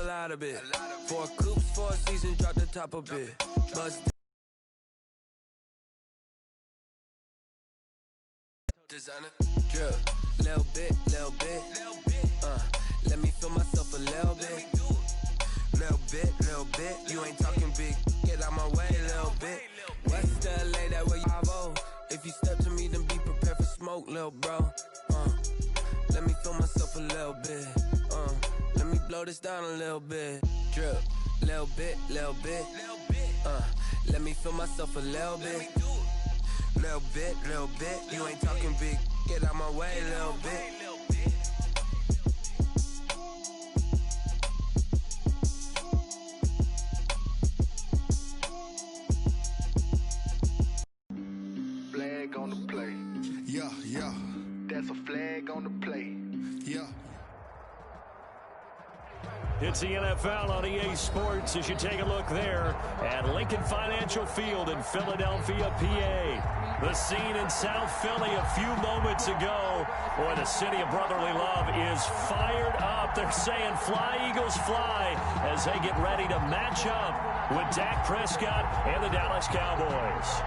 lot of it. 4 coops, 4 seasons, drop the top a bit. Bust designer, drip, little bit, let me feel myself a little bit. Little bit, you ain't talking big, get out my way, little bit. West LA, that way you 5-0. If you step to me, then be prepared for smoke, little bro. Let me feel myself a little bit. Let me blow this down a little bit. Drip, little bit. Let me feel myself a little bit. Little bit, you ain't talking big, get out my way, little bit. Flag on the play. Yeah. That's a flag on the play. Yeah. It's the NFL on EA Sports as you take a look there at Lincoln Financial Field in Philadelphia, PA. The scene in South Philly a few moments ago. Boy, the city of brotherly love is fired up. They're saying fly, Eagles, fly as they get ready to match up with Dak Prescott and the Dallas Cowboys.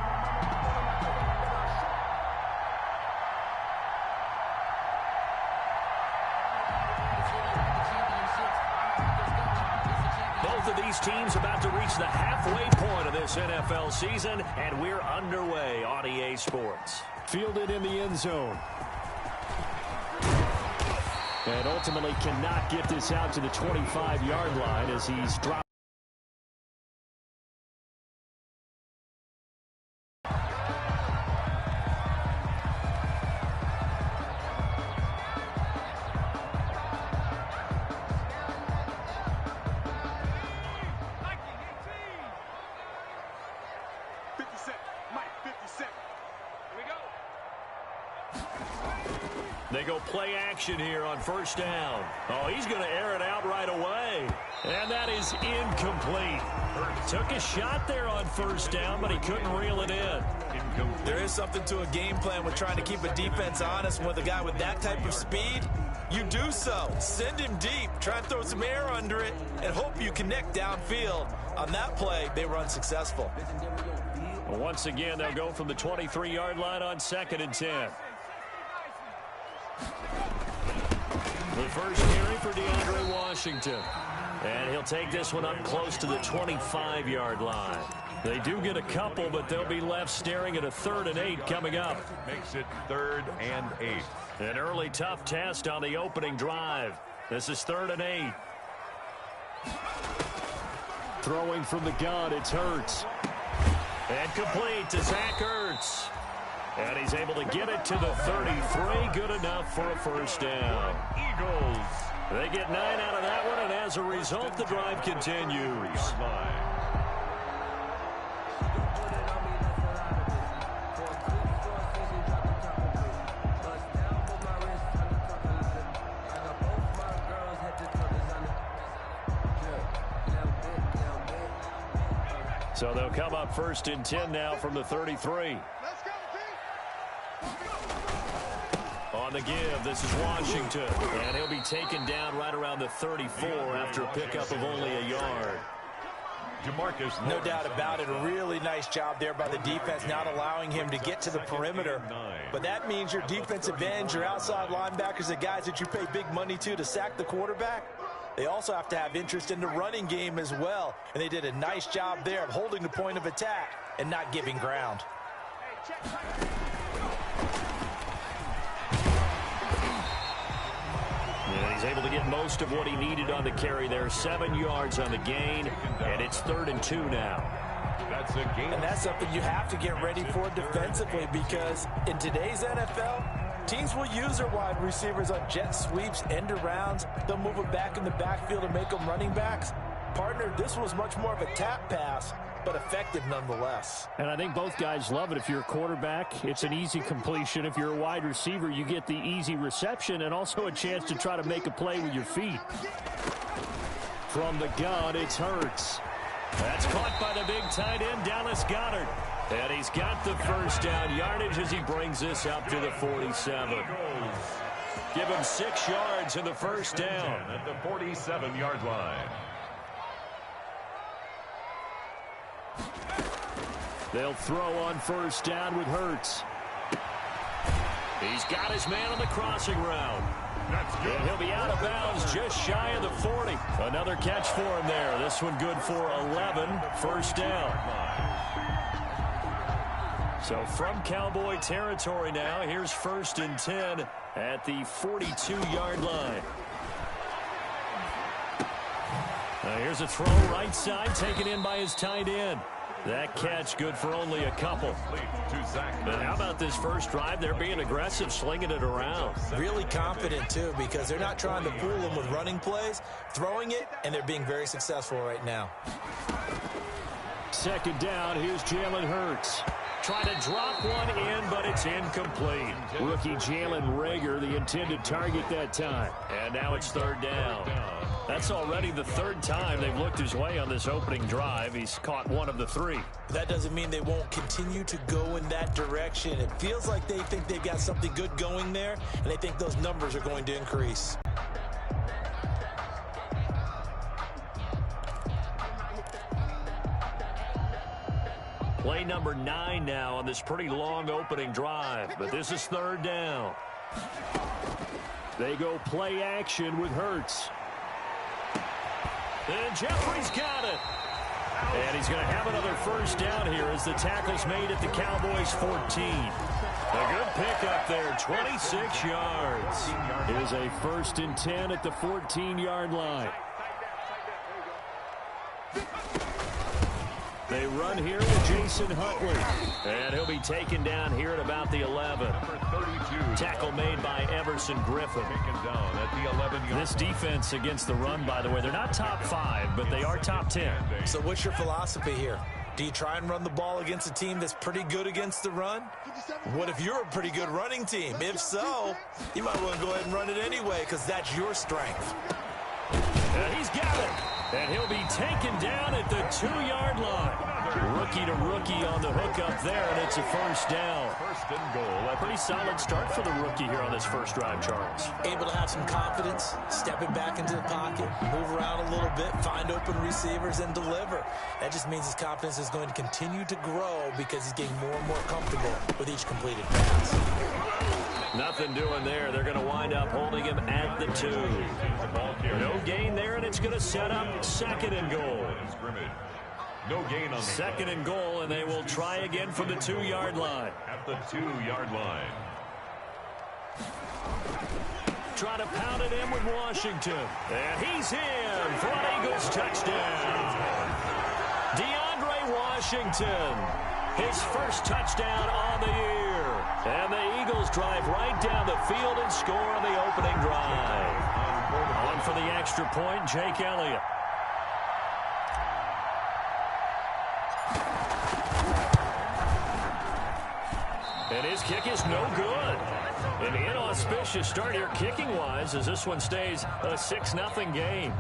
Both of these teams about to reach the halfway point of this NFL season, and we're underway on EA Sports. Fielded in the end zone. And ultimately cannot get this out to the 25-yard line as he's dropped. They go play action here on first down. Oh, he's going to air it out right away. And that is incomplete. Took a shot there on first down, but he couldn't reel it in. There is something to a game plan with trying to keep a defense honest. With a guy with that type of speed, you do so. Send him deep. Try and throw some air under it and hope you connect downfield. On that play, they were unsuccessful. Once again, they'll go from the 23-yard line on 2nd and 10. The first carry for DeAndre Washington. And he'll take this one up close to the 25-yard line. They do get a couple, but they'll be left staring at a 3rd and 8 coming up. Makes it 3rd and 8. An early tough test on the opening drive. This is 3rd and 8. Throwing from the gun, it's Hurts. And complete to Zach Ertz. And he's able to get it to the 33. Good enough for a first down. Eagles. They get 9 out of that one, and as a result, the drive continues. So they'll come up 1st and 10 now from the 33. On the give, this is Washington, and he'll be taken down right around the 34 after a pickup of only a yard. No doubt about it. A really nice job there by the defense, not allowing him to get to the perimeter. But that means your defensive ends, your outside linebackers, the guys that you pay big money to sack the quarterback, they also have to have interest in the running game as well. And they did a nice job there of holding the point of attack and not giving ground. And he's able to get most of what he needed on the carry there. 7 yards on the gain, and it's 3rd and 2 now. That's a gain. And that's something you have to get ready for defensively, because in today's NFL, teams will use their wide receivers on jet sweeps, end arounds. They'll move them back in the backfield and make them running backs. Partner, this was much more of a tap pass, but effective nonetheless. And I think both guys love it. If you're a quarterback, it's an easy completion. If you're a wide receiver, you get the easy reception and also a chance to try to make a play with your feet. From the gun, it's Hurts. That's caught by the big tight end, Dallas Goedert. And he's got the first down yardage as he brings this up to the 47. Give him 6 yards in the first down. At the 47-yard line. They'll throw on first down with Hurts. He's got his man on the crossing route. And he'll be out of bounds just shy of the 40. Another catch for him there. This one good for 11. First down. So from Cowboy territory now, here's 1st and 10 at the 42-yard line. Here's a throw right side, taken in by his tight end. That catch good for only a couple. But how about this first drive? They're being aggressive, slinging it around. Really confident, too, because they're not trying to fool them with running plays, throwing it, and they're being very successful right now. 2nd down, here's Jalen Hurts. Trying to drop one in, but it's incomplete. Rookie Jalen Reagor, the intended target that time. And now it's 3rd down. That's already the 3rd time they've looked his way on this opening drive. He's caught one of the 3. That doesn't mean they won't continue to go in that direction. It feels like they think they've got something good going there, and they think those numbers are going to increase. Play number 9 now on this pretty long opening drive, but this is 3rd down. They go play action with Hurts. And Jeffrey's got it. And he's going to have another first down here as the tackle's made at the Cowboys' 14. A good pickup there, 26 yards. Here's a 1st and 10 at the 14-yard line. They run here with Jason Huntley. And he'll be taken down here at about the 11. Tackle made by Everson Griffin. Down at the 11-yard. This defense against the run, by the way, they're not top 5, but they are top 10. So what's your philosophy here? Do you try and run the ball against a team that's pretty good against the run? What if you're a pretty good running team? If so, you might want to go ahead and run it anyway because that's your strength. And he's got it. And he'll be taken down at the 2-yard line. Rookie to rookie on the hook up there, and it's a first down. 1st and goal. Pretty solid start for the rookie here on this first drive, Charles. Able to have some confidence, stepping back into the pocket, move around a little bit, find open receivers, and deliver. That just means his confidence is going to continue to grow because he's getting more and more comfortable with each completed pass. Nothing doing there. They're going to wind up holding him at the 2. No gain there, and it's going to set up 2nd and goal. No gain on 2nd and goal, and they will try again from the 2-yard line. At the 2-yard line. Try to pound it in with Washington. And he's in for an Eagles touchdown. DeAndre Washington, his first touchdown on the year. And the Eagles drive right down the field and score on the opening drive. On for the extra point, Jake Elliott. And his kick is no good. An inauspicious start here kicking-wise as this one stays a 6-0 game.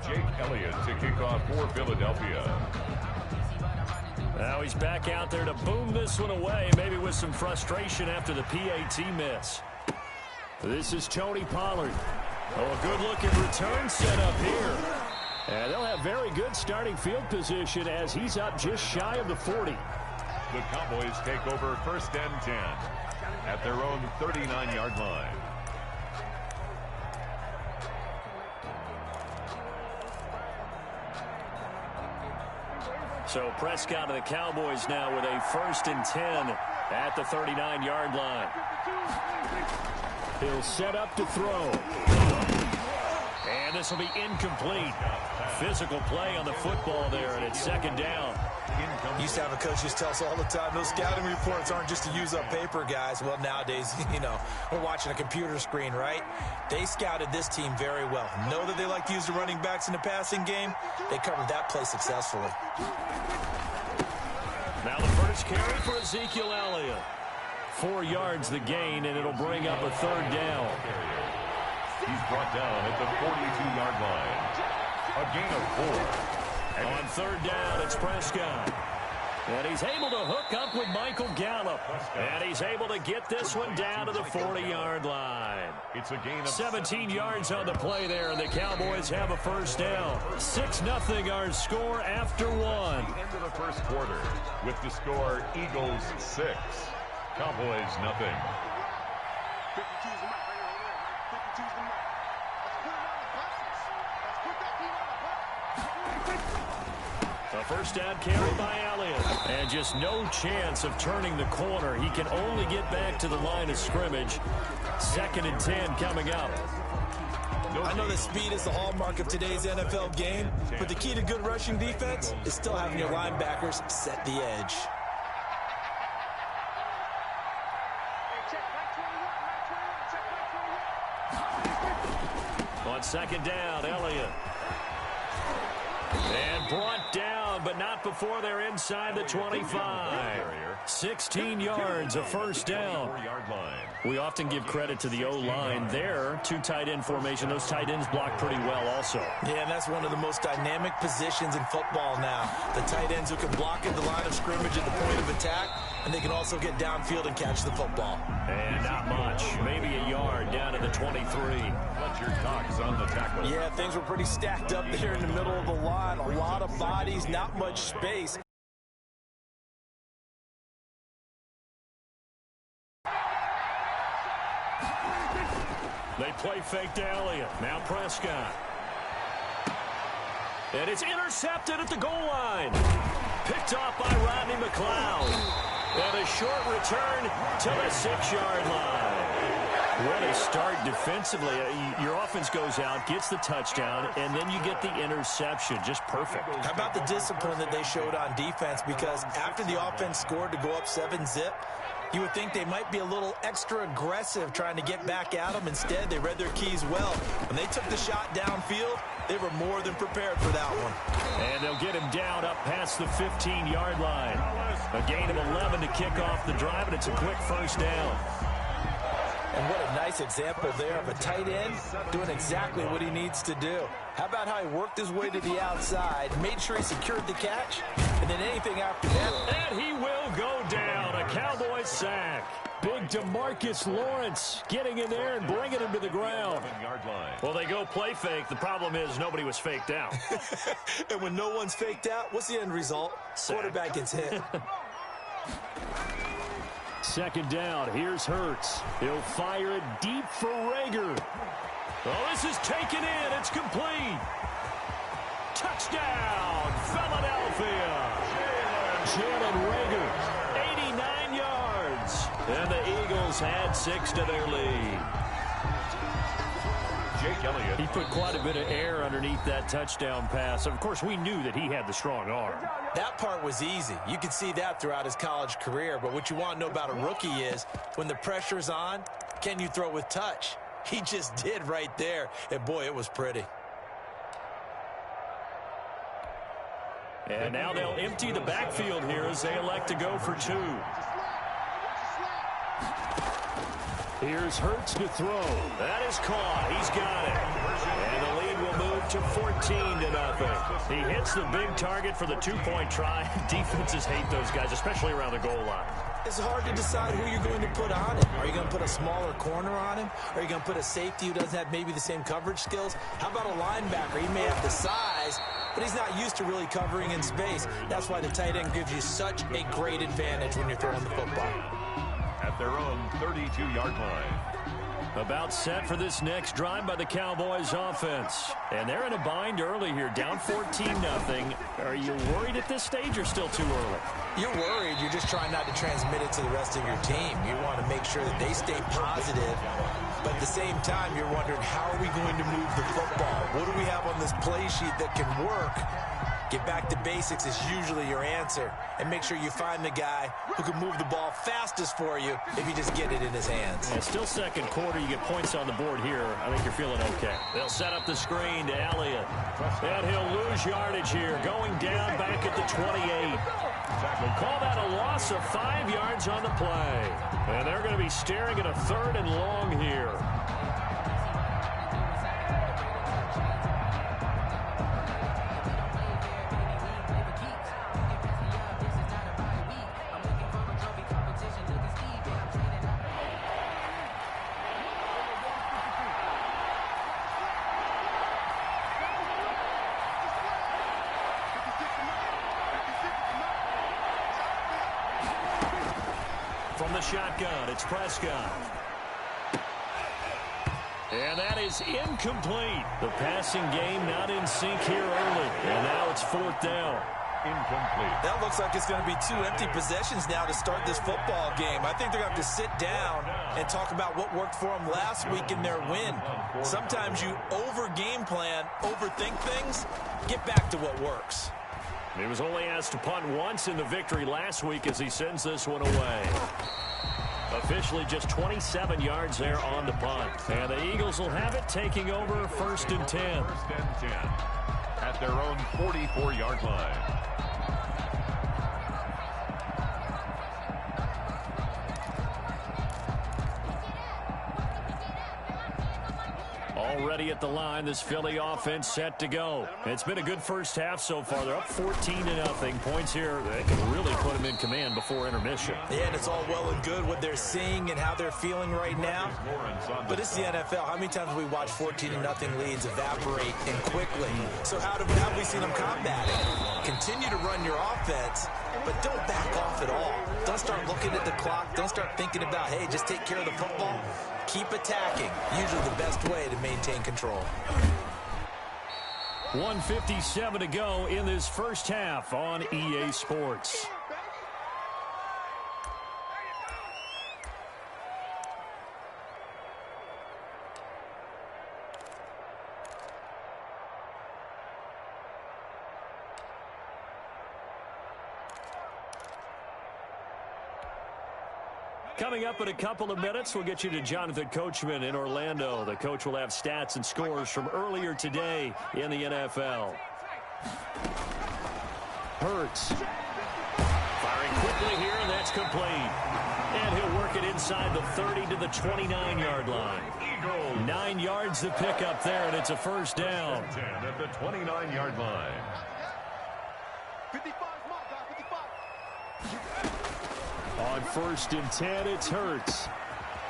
Jake Elliott to kick off for Philadelphia. Now he's back out there to boom this one away, maybe with some frustration after the PAT miss. This is Tony Pollard. Oh, a good-looking return set up here. And they'll have very good starting field position as he's up just shy of the 40. The Cowboys take over 1st and 10 at their own 39-yard line. So Prescott of the Cowboys now with a 1st and 10 at the 39-yard line. He'll set up to throw. And this will be incomplete. Physical play on the football there, and it's 2nd down. Used to have a coach just tell us all the time, those scouting reports aren't just to use up paper, guys. Well, nowadays, you know, we're watching a computer screen, right? They scouted this team very well. Know that they like to use the running backs in the passing game. They covered that play successfully. Now the first carry for Ezekiel Elliott. 4 yards the gain, and it'll bring up a 3rd down. He's brought down at the 42-yard line. A gain of 4. And on 3rd down, it's Prescott. And he's able to hook up with Michael Gallup. And he's able to get this one down to the 40-yard line. It's a gain of 17 yards on the play there, and the Cowboys have a first down. 6-0 our score after one. the end of the first quarter with the score Eagles 6, Cowboys nothing. A first down carry by Elliott. And just no chance of turning the corner. He can only get back to the line of scrimmage. 2nd and 10 coming up. I know that speed is the hallmark of today's NFL game, but the key to good rushing defense is still having your linebackers set the edge. On 2nd down, Elliott. And brought down, but not before they're inside the 25. 16 yards, a first down. We often give credit to the O-line there. 2 tight end formation. Those tight ends block pretty well also. Yeah, and that's one of the most dynamic positions in football now. The tight ends who can block at the line of scrimmage at the point of attack, and they can also get downfield and catch the football. And not much. Maybe a yard down to the 23. Fletcher Cox on the tackle. Yeah, things were pretty stacked up there in the middle of the line. A lot of bodies, not much space. They play fake to Elliott. Now Prescott. And it's intercepted at the goal line. Picked off by Rodney McLeod. And a short return to the 6-yard line. What a start defensively. Your offense goes out, gets the touchdown, and then you get the interception. Just perfect. How about the discipline that they showed on defense? Because after the offense scored to go up 7-zip, you would think they might be a little extra aggressive trying to get back at them. Instead, they read their keys well. When they took the shot downfield, they were more than prepared for that one. And they'll get him down up past the 15-yard line. A gain of 11 to kick off the drive, and it's a quick first down. And what a nice example there of a tight end doing exactly what he needs to do. How about how he worked his way to the outside, made sure he secured the catch, and then anything after that. And he will go down. A Cowboys sack. Big DeMarcus Lawrence getting in there and bringing him to the ground. Well, they go play fake. The problem is nobody was faked out. And when no one's faked out, what's the end result? Sack. Quarterback gets hit. 2nd down. Here's Hurts. He'll fire it deep for Rager. Oh, this is taken in. It's complete. Touchdown, Philadelphia. Jalen Rager, 89 yards. And the Eagles had 6 to their lead. Jake Elliott. He put quite a bit of air underneath that touchdown pass. Of course, we knew that he had the strong arm. That part was easy. You could see that throughout his college career. But what you want to know about a rookie is when the pressure's on, can you throw with touch? He just did right there. And, boy, it was pretty. And now they'll empty the backfield here as they elect to go for 2. Here's Hurts to throw. That is caught. He's got it. And the lead will move to 14-0. He hits the big target for the 2-point try. Defenses hate those guys, especially around the goal line. It's hard to decide who you're going to put on him. Are you going to put a smaller corner on him? Are you going to put a safety who doesn't have maybe the same coverage skills? How about a linebacker? He may have the size, but he's not used to really covering in space. That's why the tight end gives you such a great advantage when you're throwing the football. At their own 32-yard line. About set for this next drive by the Cowboys offense. And they're in a bind early here, down 14-0. Are you worried at this stage or still too early? You're worried. You're just trying not to transmit it to the rest of your team. You want to make sure that they stay positive. But at the same time, you're wondering, how are we going to move the football? What do we have on this play sheet that can work? Get back to basics is usually your answer. And make sure you find the guy who can move the ball fastest for you if you just get it in his hands. Yeah, still 2nd quarter. You get points on the board here. I think you're feeling okay. They'll set up the screen to Elliott. And he'll lose yardage here. Going down back at the 28. We'll call that a loss of 5 yards on the play. And they're going to be staring at a 3rd and long here. From the shotgun, it's Prescott. And that is incomplete. The passing game not in sync here early. And now it's 4th down. Incomplete. That looks like it's going to be 2 empty possessions now to start this football game. I think they're going to have to sit down and talk about what worked for them last week in their win. Sometimes you over-game plan, overthink things, get back to what works. He was only asked to punt once in the victory last week as he sends this one away. Officially just 27 yards there on the punt. And the Eagles will have it, taking over 1st and 10. 1st and 10 at their own 44-yard line. Already at the line, this Philly offense set to go. It's been a good first half so far. They're up 14-0. Points here, they can really put them in command before intermission. Yeah, and it's all well and good what they're seeing and how they're feeling right now. But it's the NFL. How many times have we watched 14-0 leads evaporate and quickly? So how have we seen them combat it? Continue to run your offense, but don't back off at all. Don't start looking at the clock. Don't start thinking about, hey, just take care of the football. Keep attacking. Usually the best way to maintain control. 1:57 to go in this first half on EA Sports. Coming up in a couple of minutes, we'll get you to Jonathan Coachman in Orlando. The coach will have stats and scores from earlier today in the NFL. Hurts. Firing quickly here, and that's complete. And he'll work it inside the 30 to the 29-yard line. 9 yards to pick up there, and it's a first down. At the 29-yard line. 55 mark, guys, 55. On 1st and 10, it's Hurts.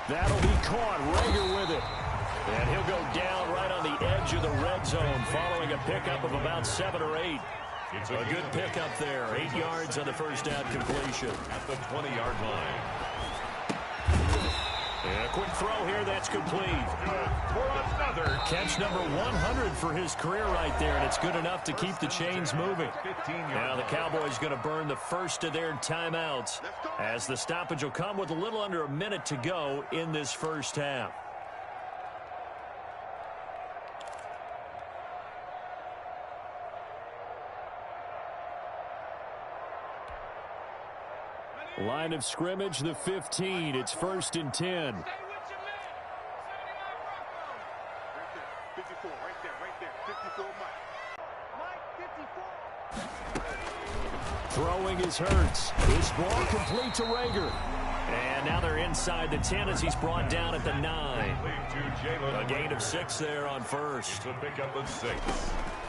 That'll be caught. Rager with it. And he'll go down right on the edge of the red zone following a pickup of about 7 or 8. It's a good pickup there. 8 yards on the first down completion. At the 20-yard line. And a quick throw here, that's complete. For another catch number 100 for his career right there, and it's good enough to keep the chains moving. Now the Cowboys going to burn the first of their timeouts as the stoppage will come with a little under a minute to go in this first half. Line of scrimmage, the 15. It's 1st and 10. 54, right there. 54, Mike. 54. Throwing is Hurts. This ball complete to Rager. And now they're inside the 10 as he's brought down at the 9. A gain of 6 there on first. It's a pickup of 6.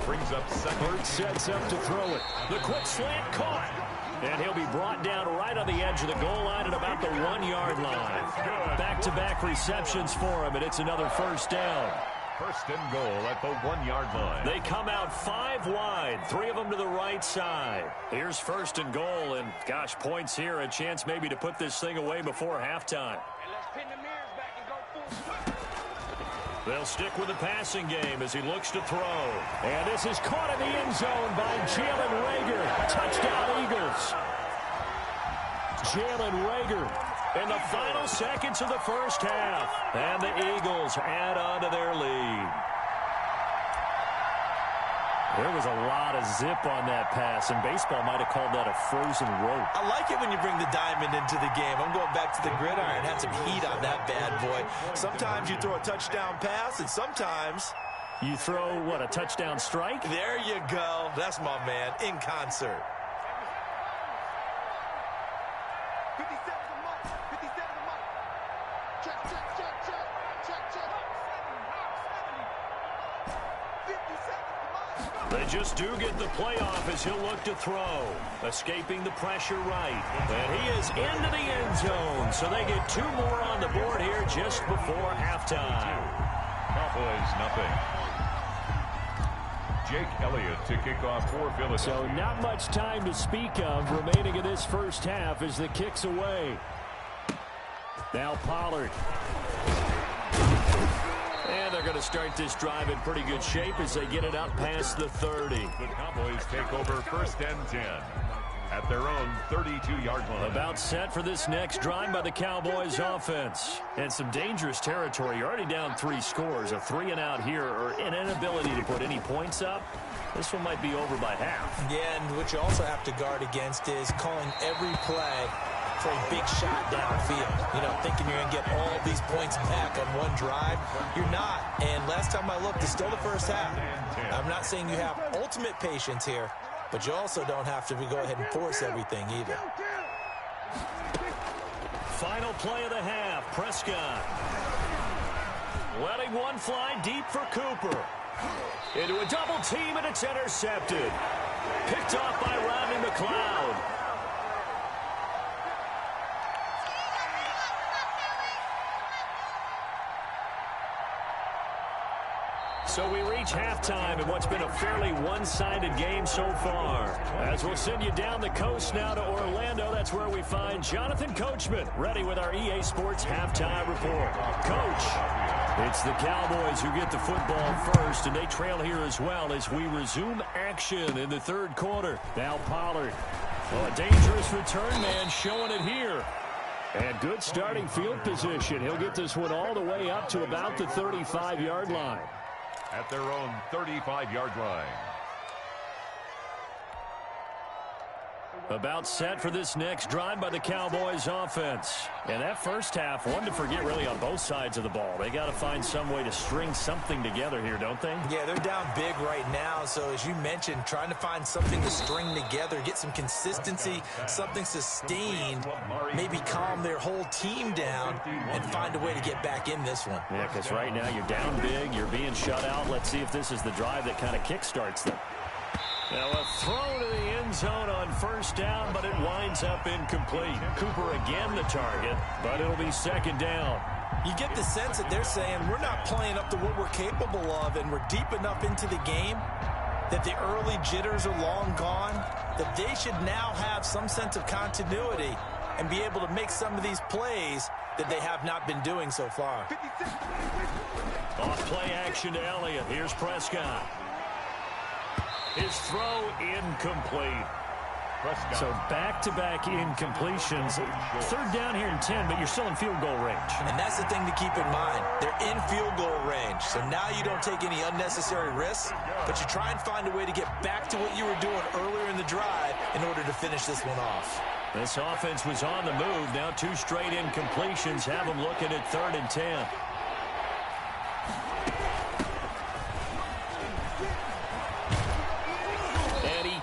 Brings up 2nd. Hurts sets up to throw it. The quick slant caught. And he'll be brought down right on the edge of the goal line at about the 1-yard line. Back-to-back receptions for him, and it's another first down. 1st and goal at the 1-yard line. They come out 5 wide, 3 of them to the right side. Here's 1st and goal, and gosh, points here, a chance maybe to put this thing away before halftime. They'll stick with the passing game as he looks to throw. And this is caught in the end zone by Jalen Rager. Touchdown, Eagles. Jalen Rager in the final seconds of the first half. And the Eagles add on to their lead. There was a lot of zip on that pass, and baseball might have called that a frozen rope. I like it when you bring the diamond into the game. I'm going back to the gridiron. Had some heat on that bad boy. Sometimes you throw a touchdown pass, and sometimes you throw, what, a touchdown strike? There you go. That's my man, in concert. 57 to Mike. 57 to Mike. Check. 57 to Mike. They just do get the playoff as he'll look to throw. Escaping the pressure right. And he is into the end zone. So they get 2 more on the board here just before halftime. Cowboys, nothing. Jake Elliott to kick off for Philadelphia. So not much time to speak of remaining in this first half as the kick's away. Now Pollard. And they're going to start this drive in pretty good shape as they get it out past the 30. The Cowboys take over 1st and 10 at their own 32-yard line. About set for this next drive by the Cowboys offense. And some dangerous territory. You're already down 3 scores. A 3-and-out here or an inability to put any points up. This one might be over by half. Yeah, and what you also have to guard against is calling every play for a big shot downfield. You know, thinking you're going to get all these points back on one drive. You're not. And last time I looked, it's still the first half. I'm not saying you have ultimate patience here, but you also don't have to go ahead and force everything either. Final play of the half. Prescott letting one fly deep for Cooper. Into a double team, and it's intercepted. Picked off by Rodney McLeod. So we reach halftime in what's been a fairly one-sided game so far. As we'll send you down the coast now to Orlando, that's where we find Jonathan Coachman, ready with our EA Sports Halftime Report. Coach, it's the Cowboys who get the football first, and they trail here as well as we resume action in the 3rd quarter. Now Pollard. Oh, a dangerous return man showing it here. And good starting field position. He'll get this one all the way up to about the 35-yard line. At their own 35-yard line. About set for this next drive by the Cowboys offense. And that first half, one to forget really on both sides of the ball. They got to find some way to string something together here, don't they? Yeah, they're down big right now. So as you mentioned, trying to find something to string together, get some consistency, something sustained, maybe calm their whole team down and find a way to get back in this one. Yeah, because right now you're down big, you're being shut out. Let's see if this is the drive that kind of kickstarts them. Now a throw to the end zone on 1st down, but it winds up incomplete. Cooper again the target, but it'll be 2nd down. You get the sense that they're saying we're not playing up to what we're capable of, and we're deep enough into the game that the early jitters are long gone, that they should now have some sense of continuity and be able to make some of these plays that they have not been doing so far. Off play action to Elliott. Here's Prescott. His throw incomplete. Prescott. So back-to-back incompletions. 3rd down here in 10, but you're still in field goal range. And that's the thing to keep in mind. They're in field goal range. So now you don't take any unnecessary risks, but you try and find a way to get back to what you were doing earlier in the drive in order to finish this one off. This offense was on the move. Now 2 straight incompletions have them looking at 3rd and 10.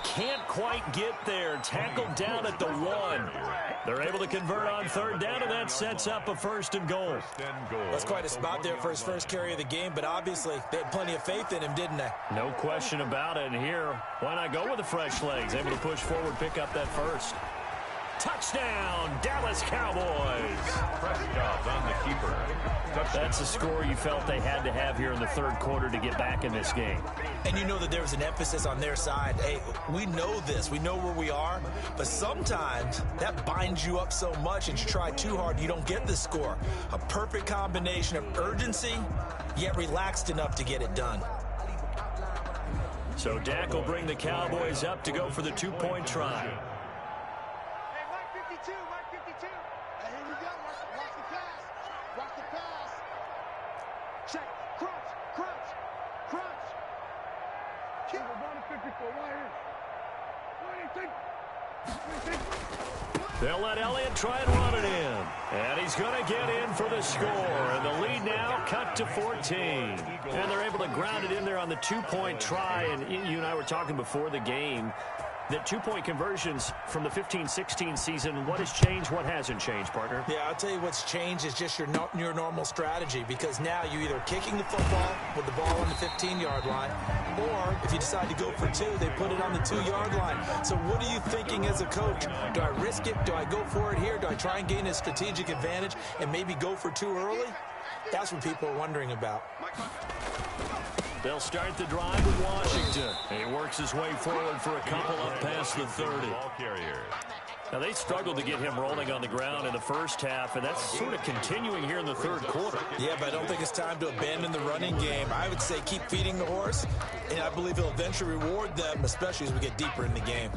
Can't quite get there. Tackled down at the 1. They're able to convert on 3rd down, and that sets up a 1st and goal. That's quite a spot there for his first carry of the game, but obviously they had plenty of faith in him, didn't they? No question about it. And here, why not go with the fresh legs? Able to push forward, pick up that 1st. Touchdown, Dallas Cowboys. Prescott on the keeper. Touchdown. That's a score you felt they had to have here in the 3rd quarter to get back in this game. And you know that there was an emphasis on their side. Hey, we know this. We know where we are. But sometimes that binds you up so much and you try too hard, you don't get the score. A perfect combination of urgency, yet relaxed enough to get it done. So Dak will bring the Cowboys up to go for the 2-point try. They'll let Elliott try and run it in. And he's going to get in for the score. And the lead now cut to 14. And they're able to ground it in there on the 2-point try. And you and I were talking before the game that 2-point conversions from the 15-16 season, what has changed, what hasn't changed, partner? Yeah, I'll tell you what's changed is just your normal strategy, because now you're either kicking the football with the ball on the 15-yard line, or if you decide to go for 2, they put it on the 2-yard line. So what are you thinking as a coach? Do I risk it? Do I go for it here? Do I try and gain a strategic advantage and maybe go for 2 early? That's what people are wondering about. They'll start the drive with Washington. He works his way forward for a couple up past the 30. Ball carrier. Now, they struggled to get him rolling on the ground in the first half, and that's sort of continuing here in the third quarter. Yeah, but I don't think it's time to abandon the running game. I would say keep feeding the horse, and I believe he'll eventually reward them, especially as we get deeper in the game.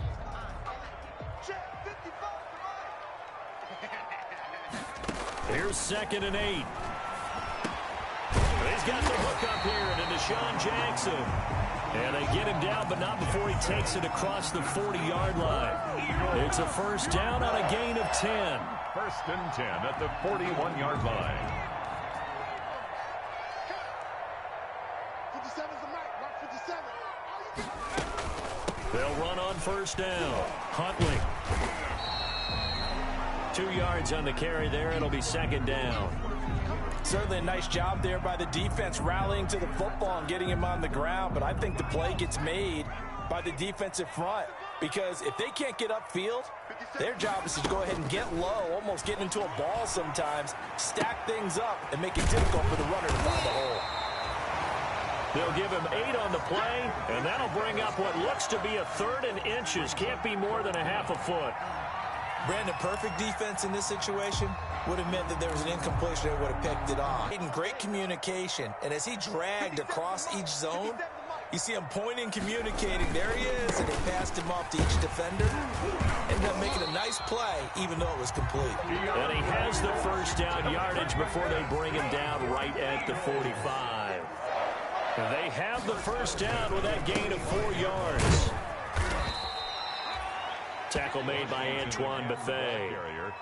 Here's 2nd and 8. He's got the hook up here to Deshaun Jackson. And they get him down, but not before he takes it across the 40-yard line. It's a first down on a gain of 10. 1st and 10 at the 41-yard line. 57's the mic. Rock 57. They'll run on first down. Huntley. 2 yards on the carry there. It'll be 2nd down. Certainly a nice job there by the defense rallying to the football and getting him on the ground, but I think the play gets made by the defensive front because if they can't get upfield, their job is to go ahead and get low, almost get into a ball sometimes, stack things up, and make it difficult for the runner to find the hole. They'll give him 8 on the play, and that'll bring up what looks to be a 3rd and inches. Can't be more than a half a foot. Brandon, perfect defense in this situation would have meant that there was an incompletion that would have picked it off. Great communication, and as he dragged across each zone, you see him pointing, communicating. There he is, and they passed him off to each defender. Ended up making a nice play, even though it was complete. And he has the first down yardage before they bring him down right at the 45. They have the first down with that gain of 4 yards. Tackle made by Antoine Bethea.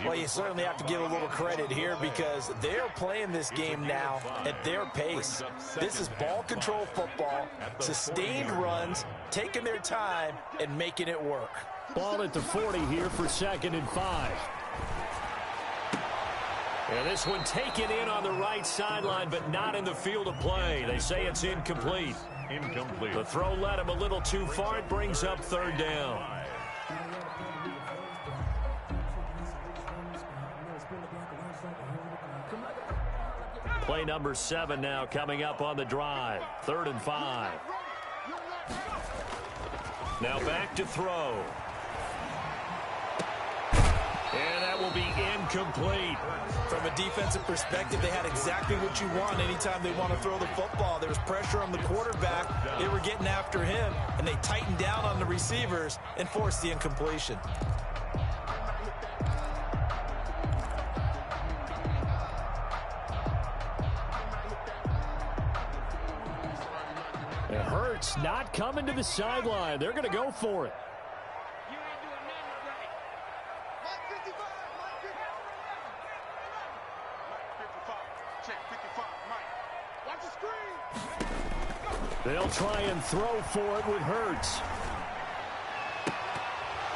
Well, you certainly have to give a little credit here because they're playing this game now at their pace. This is ball control football, sustained runs, taking their time, and making it work. Ball at the 40 here for 2nd and 5. And this one taken in on the right sideline, but not in the field of play. They say it's incomplete. Incomplete. The throw led him a little too far. It brings up 3rd down. Play number 7 now coming up on the drive. 3rd and 5. Now back to throw. And that will be incomplete. From a defensive perspective, they had exactly what you want anytime they want to throw the football. There was pressure on the quarterback. They were getting after him, and they tightened down on the receivers and forced the incompletion. It hurts not coming to the sideline. They're going to go for it. They'll try and throw for it with Hurts.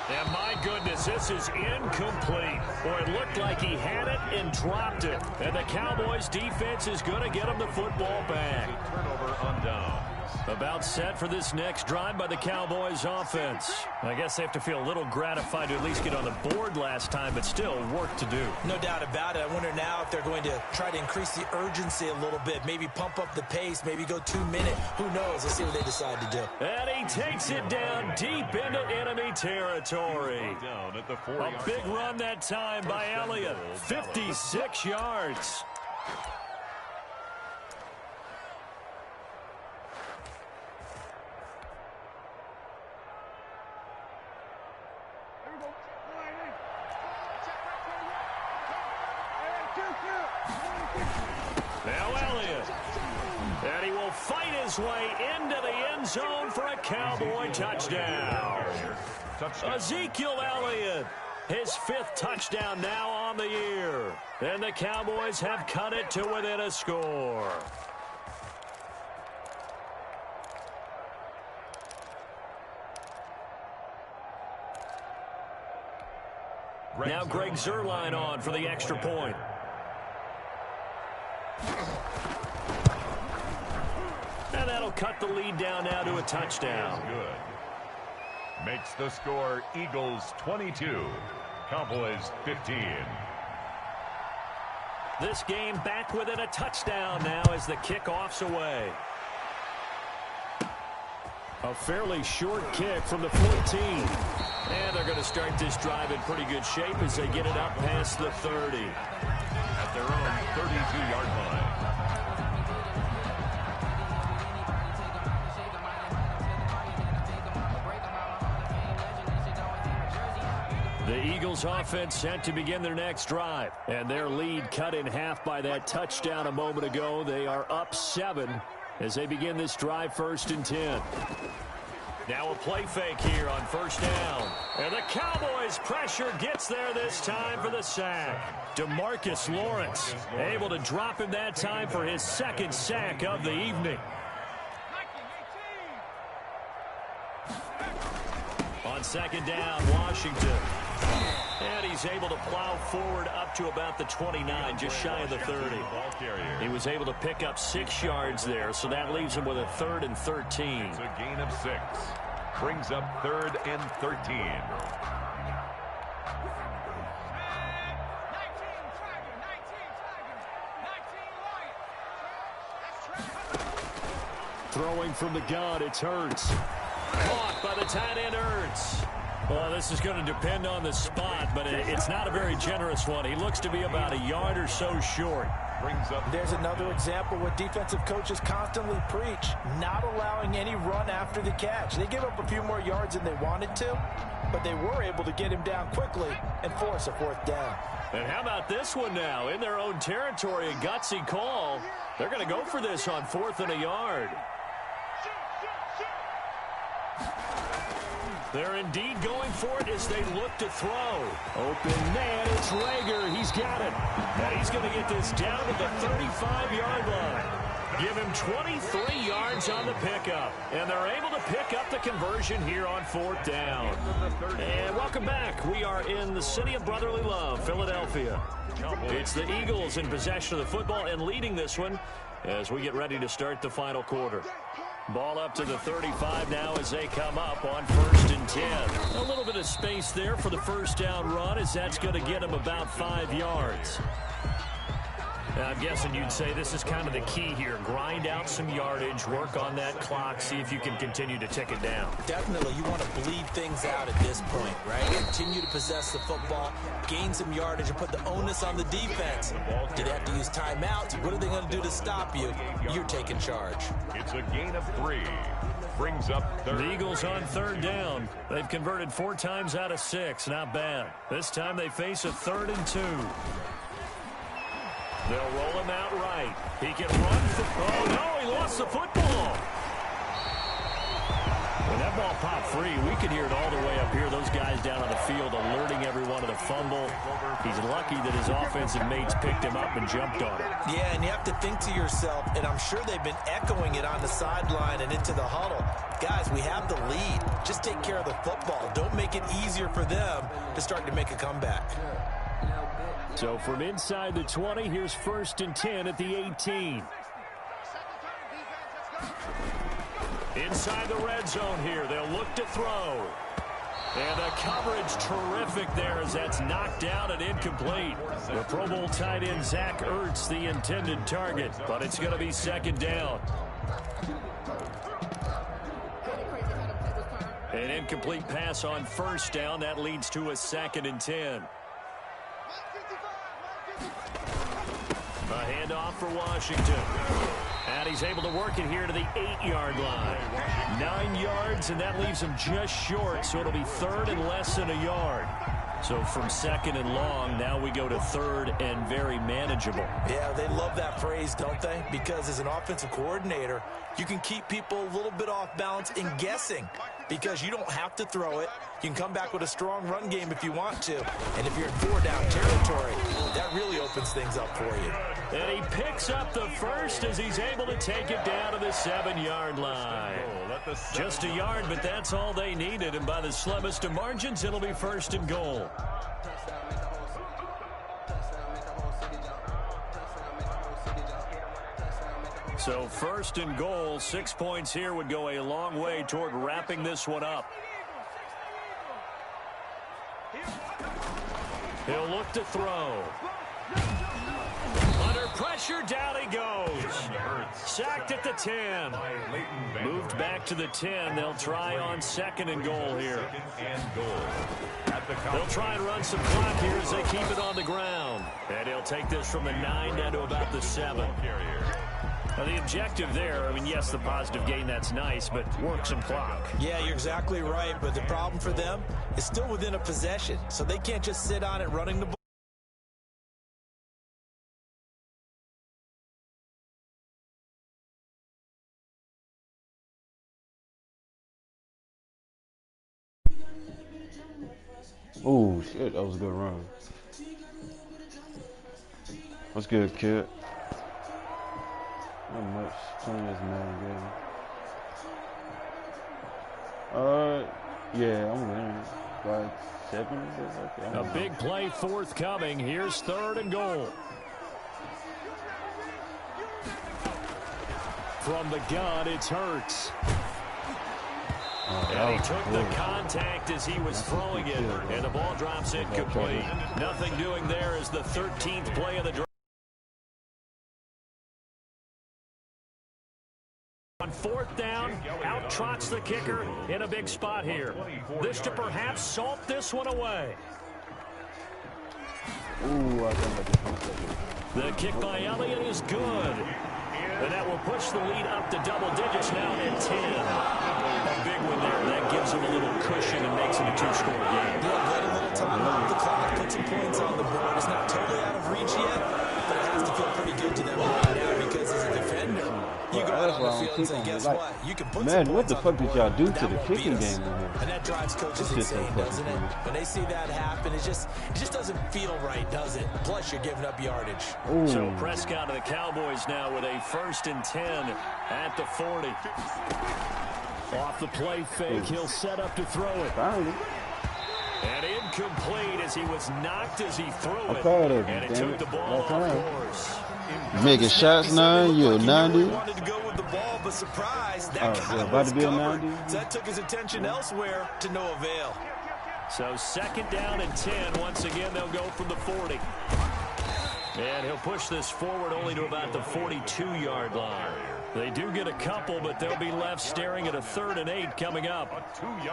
And my goodness, this is incomplete. Boy, it looked like he had it and dropped it. And the Cowboys defense is going to get him the football back. Turnover on down. About set for this next drive by the Cowboys offense. I guess they have to feel a little gratified to at least get on the board last time, but still work to do. No doubt about it. I wonder now if they're going to try to increase the urgency a little bit, maybe pump up the pace, maybe go 2 minutes. Who knows? Let's see what they decide to do. And he takes it down deep into enemy territory. Down at the 40. A big run that time by Elliott. 56 yards. Now Elliott. And he will fight his way into the end zone for a Cowboy touchdown. Ezekiel Elliott, his 5th touchdown now on the year. And the Cowboys have cut it to within a score. Now Greg Zuerlein on for the extra point. And that'll cut the lead down now to a touchdown. Good. Makes the score Eagles 22, Cowboys 15. This game back within a touchdown now as the kickoff's away. A fairly short kick from the 14. And they're going to start this drive in pretty good shape as they get it up past the 30. At their own 32-yard line. The Eagles offense set to begin their next drive. And their lead cut in half by that touchdown a moment ago. They are up 7 as they begin this drive, 1st and 10. Now a play fake here on 1st down. And the Cowboys pressure gets there this time for the sack. DeMarcus Lawrence able to drop him that time for his 2nd sack of the evening. On 2nd down, Washington. And he's able to plow forward up to about the 29, just shy of the 30. He was able to pick up 6 yards there, so that leaves him with a 3rd and 13. It's a gain of 6. Brings up 3rd and 13. Throwing from the gun, it's Hurts. Caught by the tight end, Hurts. Well, this is going to depend on the spot, but it's not a very generous one. He looks to be about a yard or so short. Brings up. There's another example what defensive coaches constantly preach, not allowing any run after the catch. They give up a few more yards than they wanted to, but they were able to get him down quickly and force a 4th down. And how about this one now? In their own territory, a gutsy call. They're going to go for this on 4th and a yard. They're indeed going for it as they look to throw. Open man, it's Rager. He's got it. And he's going to get this down to the 35-yard line. Give him 23 yards on the pickup. And they're able to pick up the conversion here on 4th down. And welcome back. We are in the city of brotherly love, Philadelphia. It's the Eagles in possession of the football and leading this one as we get ready to start the final quarter. Ball up to the 35 now as they come up on 1st and 10. A little bit of space there for the 1st down run as that's going to get them about 5 yards. Now, I'm guessing you'd say this is kind of the key here. Grind out some yardage, work on that clock, see if you can continue to tick it down. Definitely, you want to bleed things out at this point, right? Continue to possess the football, gain some yardage, and put the onus on the defense. Do they have to use timeouts? What are they going to do to stop you? You're taking charge. It's a gain of 3. Brings up 3rd. The Eagles on 3rd down. They've converted 4 times out of 6. Not bad. This time they face a 3rd and 2. They'll roll him out right. He can run. Oh, no, he lost the football. When that ball popped free, we could hear it all the way up here. Those guys down on the field alerting everyone of the fumble. He's lucky that his offensive mates picked him up and jumped on it. Yeah, and you have to think to yourself, and I'm sure they've been echoing it on the sideline and into the huddle. Guys, we have the lead. Just take care of the football. Don't make it easier for them to start to make a comeback. So from inside the 20, here's 1st and 10 at the 18. Inside the red zone here, they'll look to throw. And the coverage terrific there as that's knocked down and incomplete. The Pro Bowl tight end Zach Ertz, the intended target, but it's going to be 2nd down. An incomplete pass on 1st down. That leads to a 2nd and 10. A handoff for Washington. And he's able to work it here to the 8-yard line. 9 yards, and that leaves him just short, so it'll be 3rd and less than a yard. So from 2nd and long, now we go to 3rd and very manageable. Yeah, they love that phrase, don't they? Because as an offensive coordinator, you can keep people a little bit off balance in guessing because you don't have to throw it. You can come back with a strong run game if you want to. And if you're in 4-down territory, that really opens things up for you. And he picks up the first as he's able to take it down to the 7-yard line. Just a yard, but that's all they needed. And by the slimmest of margins, it'll be 1st and goal. So 1st and goal, 6 points here would go a long way toward wrapping this one up. He'll look to throw. Under pressure. pressure, down he goes. Sacked at the 10. Moved back to the 10. They'll try on 2nd and goal here. They'll try and run some clock here as they keep it on the ground. And he'll take this from the 9 down to about the 7. Now, the objective there, I mean, yes, the positive gain, that's nice, but work some clock. Yeah, you're exactly right, but the problem for them is still within a possession, so they can't just sit on it running the ball. Oh, shit, that was a good run. What's good, kid? Not much. Playing this man game. Yeah, I'm winning by 7. Okay, a big play forthcoming. Here's 3rd and goal. From the gun, it's Hurts. And he took the contact as he was throwing it, and the ball drops incomplete. Nothing doing there as the 13th play of the drive. On 4th down, out trots the kicker in a big spot here. This to perhaps salt this one away. Ooh, I think the kick by Elliott is good. And that will push the lead up to double digits now at 10. A big one there. That gives them a little cushion and makes it a 2-score game. Yeah, get a little time off the clock, put some points on the board. It's not totally out of reach yet, but it has to feel pretty good to them right now because as a defender, you go out on the field and say, guess what? You can put some what the fuck did y'all do to the kicking game in here? And that drives coaches insane, doesn't it? When they see that happen, it just doesn't feel right, does it? Plus, you're giving up yardage. Ooh. So Prescott and the Cowboys now with a 1st and 10 at the 40. Off the play fake, he'll set up to throw it. And incomplete as he was knocked as he threw it. And it took the ball off course. Making shots now, you're 90. Wanted to go with the ball, but surprise, that guy was covered. So that took his attention elsewhere to no avail. So 2nd down and 10. Once again, they'll go from the 40. And he'll push this forward only to about the 42-yard line. They do get a couple, but they'll be left staring at a 3rd and 8 coming up.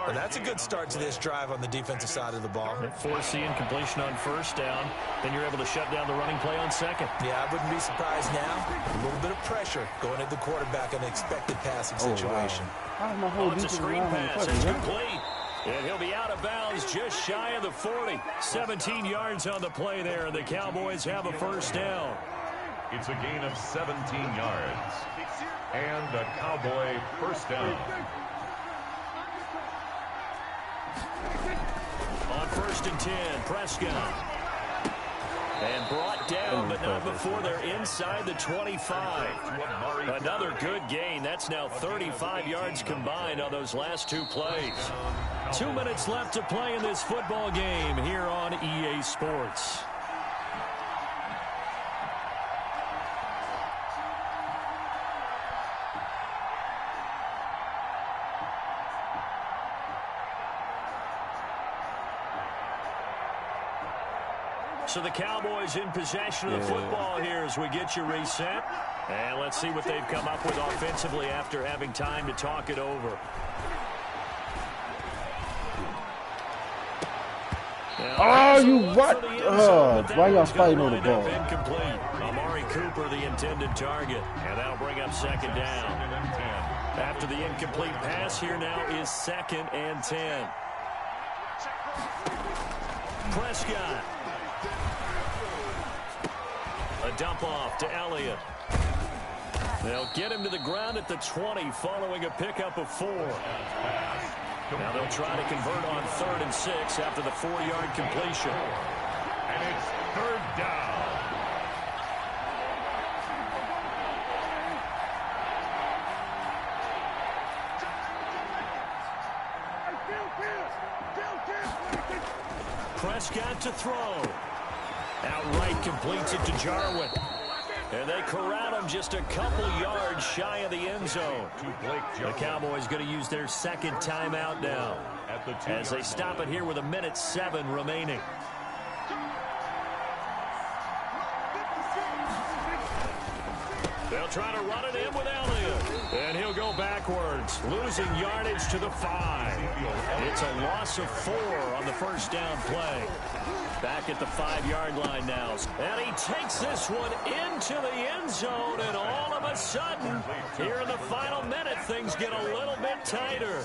And that's a good start to this drive on the defensive side of the ball. Force the incompletion on 1st down. Then you're able to shut down the running play on 2nd. Yeah, I wouldn't be surprised now. A little bit of pressure going at the quarterback in an expected passing situation. Wow. It's a screen pass. It's complete. And he'll be out of bounds just shy of the 40. 17 yards on the play there. The Cowboys have a 1st down. It's a gain of 17 yards. And a Cowboy 1st down. On 1st and 10, Prescott. And brought down, but not before they're inside the 25. Another good gain. That's now 35 yards combined on those last 2 plays. 2 minutes left to play in this football game here on EA Sports. So the Cowboys in possession of the football here as we get you reset. And let's see what they've come up with offensively after having time to talk it over. Oh, you what? Why y'all fighting on the ball? Incomplete. Amari Cooper, the intended target. And that'll bring up 2nd down. After the incomplete pass, here now is 2nd and 10. Prescott. A dump off to Elliott. They'll get him to the ground at the 20 following a pickup of 4. Now they'll try to convert on 3rd and 6 after the 4-yard completion. And it's 3rd down. Prescott to throw. Outright completes it to Jarwin. And they corral him just a couple yards shy of the end zone. The Cowboys going to use their 2nd timeout now as they stop it here with 1:07 remaining. They'll try to run it in with Elliott. And he'll go backwards, losing yardage to the 5. It's a loss of 4 on the first down play. Back at the 5-yard line now. And he takes this one into the end zone. And all of a sudden, here in the final minute, things get a little bit tighter.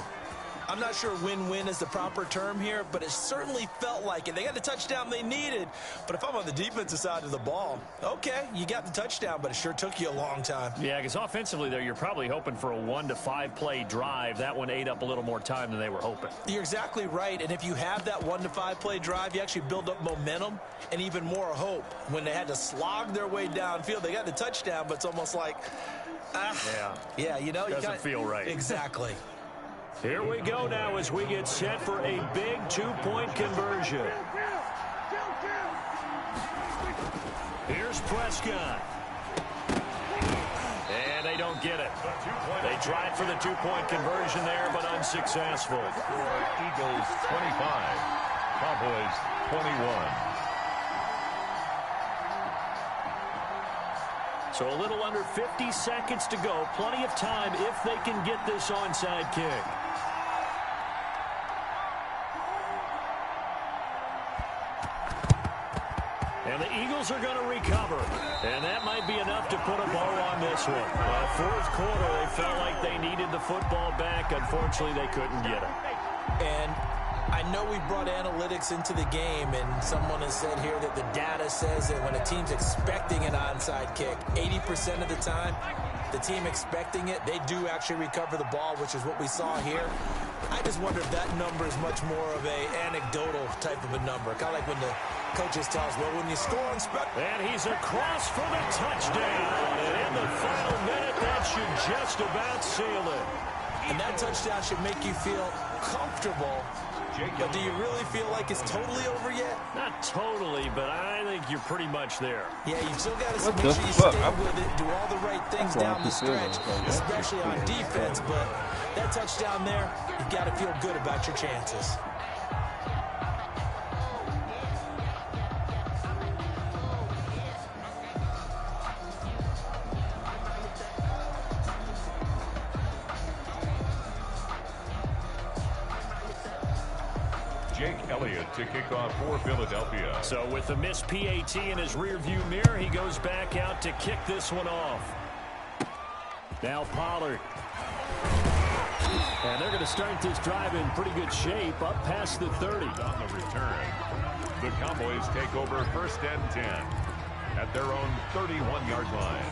I'm not sure win-win is the proper term here, but it certainly felt like it. They got the touchdown they needed, but if I'm on the defensive side of the ball, okay, you got the touchdown, but it sure took you a long time. Yeah, because offensively there, you're probably hoping for a 1 to 5 play drive. That one ate up a little more time than they were hoping. You're exactly right, and if you have that 1 to 5 play drive, you actually build up momentum and even more hope. When they had to slog their way downfield, they got the touchdown, but it's almost like, yeah, you know, doesn't feel right. Exactly. Here we go now as we get set for a big 2-point conversion. Here's Prescott. And they don't get it. They tried for the 2-point conversion there, but unsuccessful. Eagles 25, Cowboys 21. So a little under 50 seconds to go. Plenty of time if they can get this onside kick. And the Eagles are going to recover. And that might be enough to put a bow on this one. Fourth quarter, they felt like they needed the football back. Unfortunately, they couldn't get it. And I know we brought analytics into the game, and someone has said here that the data says that when a team's expecting an onside kick, 80% of the time, the team expecting it, they do actually recover the ball, which is what we saw here. I just wonder if that number is much more of a anecdotal type of a number. Kind of like when the coaches tell us, well, when you score on and he's across for the touchdown. And in the final minute, that should just about seal it. And that touchdown should make you feel comfortable. But do you really feel like it's totally over yet? Not totally, but I think you're pretty much there. Yeah, you've still got to make sure you stay with it, do all the right things down the stretch, especially on defense. But that touchdown there, you've got to feel good about your chances. Elliott to kick off for Philadelphia. So with the missed PAT in his rearview mirror, he goes back out to kick this one off. Now Pollard. And they're going to start this drive in pretty good shape, up past the 30. On the return, the Cowboys take over 1st and 10 at their own 31-yard line.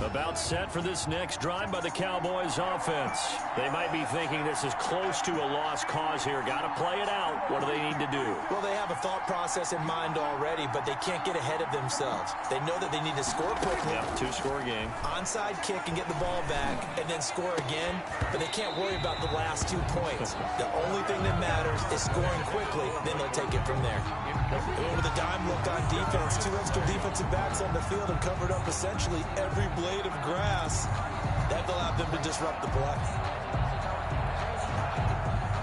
About set for this next drive by the Cowboys offense. They might be thinking this is close to a lost cause here. Got to play it out. What do they need to do? Well, they have a thought process in mind already, but they can't get ahead of themselves. They know that they need to score quickly. Yep, 2-score game. Onside kick and get the ball back and then score again, but they can't worry about the last 2 points. The only thing that matters is scoring quickly, then they'll take it from there. With a dime look on defense, 2 extra defensive backs on the field and covered up essentially every blade of grass. That allowed them to disrupt the play.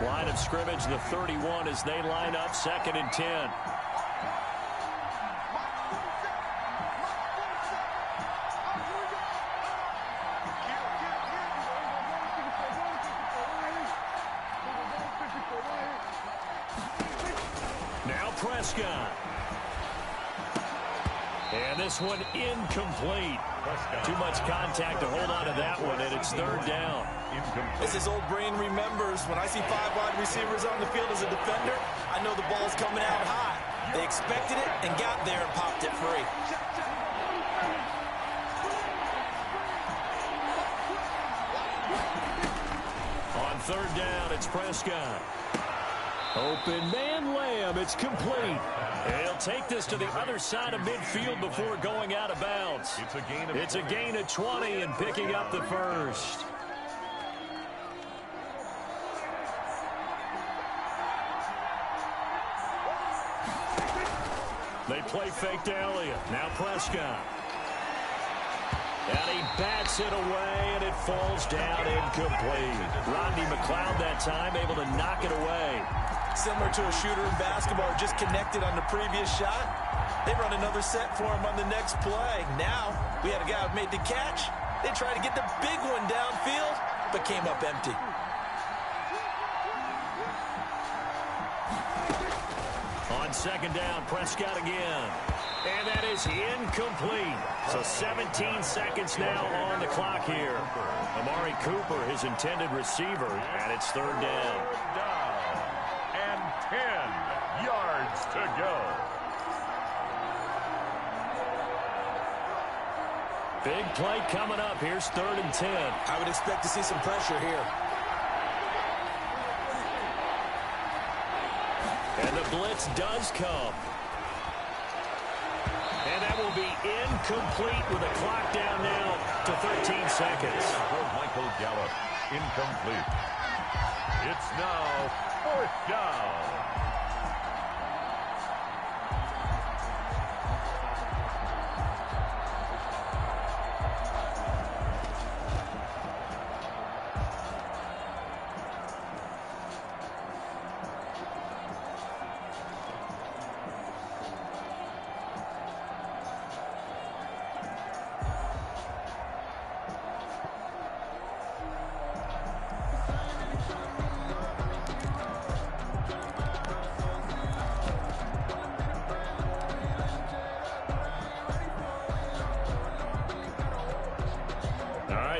Line of scrimmage, the 31 as they line up 2nd and 10. Now Prescott. And this one incomplete. Too much contact to hold on to that one, and it's 3rd down. As his old brain remembers, when I see 5 wide receivers on the field as a defender, I know the ball's coming out high. They expected it and got there and popped it free. On 3rd down, it's Prescott. Open man Lamb, it's complete. He'll take this to the other side of midfield before going out of bounds. It's a gain of 20 and picking up the first. They play fake to Elliott. Now Prescott. And he bats it away, and it falls down incomplete. Rodney McLeod that time able to knock it away. Similar to a shooter in basketball who just connected on the previous shot. They run another set for him on the next play. Now, we had a guy who made the catch. They tried to get the big one downfield, but came up empty. On second down, Prescott again. And that is incomplete. So 17 seconds now on the clock here. Amari Cooper, his intended receiver, and it's third down. And 10 yards to go. Big play coming up. Here's third and 10. I would expect to see some pressure here. And the blitz does come. And that will be incomplete with a clock down now to 13 seconds. Michael Gallup, incomplete. It's now fourth down.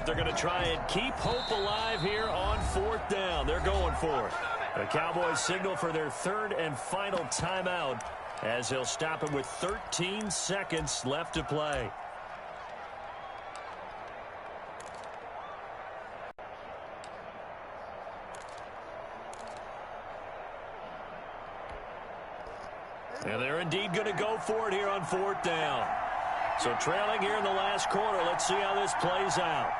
They're going to try and keep hope alive here on fourth down. They're going for it. The Cowboys signal for their third and final timeout as he'll stop it with 13 seconds left to play. And they're indeed going to go for it here on fourth down. So trailing here in the last quarter. Let's see how this plays out.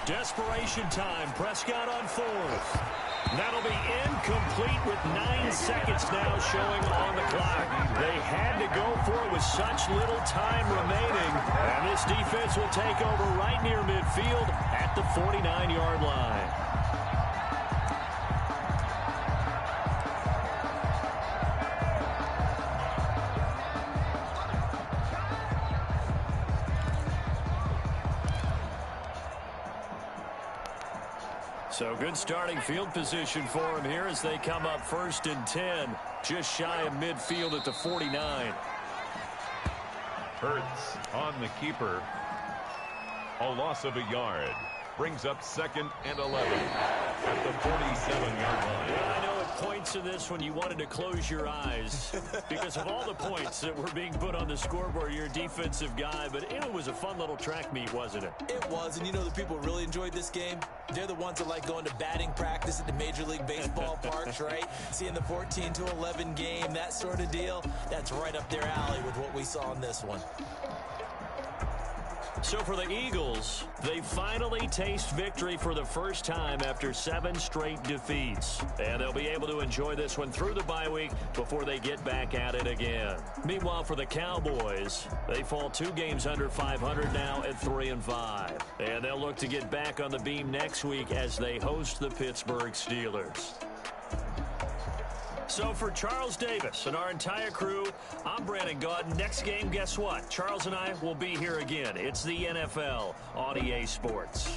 Desperation time. Prescott on fourth. That'll be incomplete with 9 seconds now showing on the clock. They had to go for it with such little time remaining. And this defense will take over right near midfield at the 49-yard line. So good starting field position for him here as they come up first and 10, just shy of midfield at the 49. Hurts on the keeper. A loss of a yard. Brings up second and 11 at the 47-yard line. Yeah, I know at points in this when you wanted to close your eyes because of all the points that were being put on the scoreboard. You're a defensive guy, but it was a fun little track meet, wasn't it? It was, and you know the people really enjoyed this game? They're the ones that like going to batting practice at the Major League Baseball parks, right? Seeing the 14-11 game, that sort of deal, that's right up their alley with what we saw in this one. So for the Eagles, they finally taste victory for the first time after 7 straight defeats. And they'll be able to enjoy this one through the bye week before they get back at it again. Meanwhile, for the Cowboys, they fall 2 games under 500 now at 3-5. And they'll look to get back on the beam next week as they host the Pittsburgh Steelers. So for Charles Davis and our entire crew, I'm Brandon Gaudin. Next game, guess what? Charles and I will be here again. It's the NFL on EA Sports.